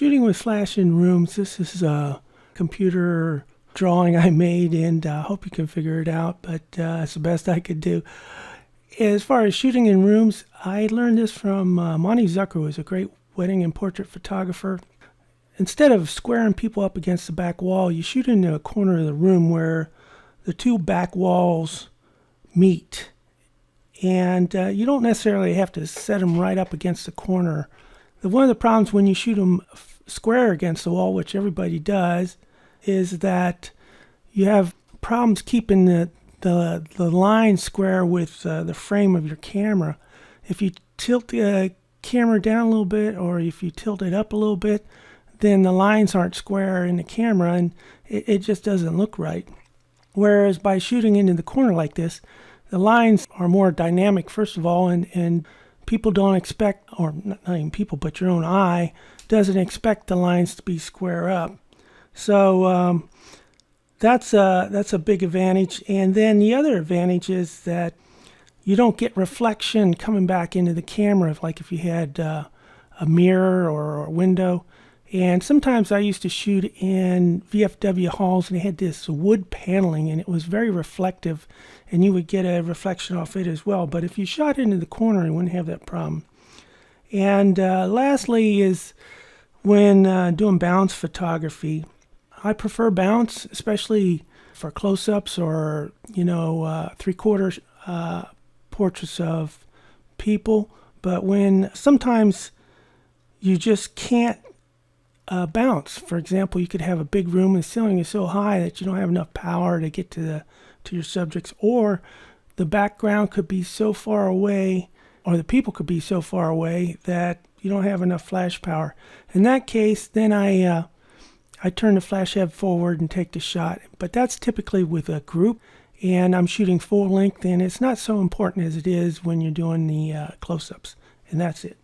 Shooting with flash in rooms, this is a computer drawing I made, and I hope you can figure it out, but it's the best I could do. As far as shooting in rooms, I learned this from Monty Zucker, who is a great wedding and portrait photographer. Instead of squaring people up against the back wall, you shoot into a corner of the room where the two back walls meet. And you don't necessarily have to set them right up against the corner. One of the problems when you shoot them square against the wall, which everybody does, is that you have problems keeping the line square with the frame of your camera. If you tilt the camera down a little bit, or if you tilt it up a little bit, then the lines aren't square in the camera, and it just doesn't look right. Whereas by shooting into the corner like this, the lines are more dynamic, first of all, and people don't expect, or not even people, but your own eye doesn't expect the lines to be square up. So that's a big advantage. And then the other advantage is that you don't get reflection coming back into the camera, like if you had a mirror or a window. And sometimes I used to shoot in VFW halls, and they had this wood paneling, and it was very reflective, and you would get a reflection off it as well. But if you shot into the corner, you wouldn't have that problem. And lastly is when doing bounce photography. I prefer bounce, especially for close-ups or, three-quarter portraits of people. But when sometimes you just can't bounce. For example, you could have a big room and the ceiling is so high that you don't have enough power to get to your subjects, or the background could be so far away, or the people could be so far away that you don't have enough flash power. In that case, then I turn the flash head forward and take the shot. But that's typically with a group, and I'm shooting full length, and it's not so important as it is when you're doing the close-ups. And that's it.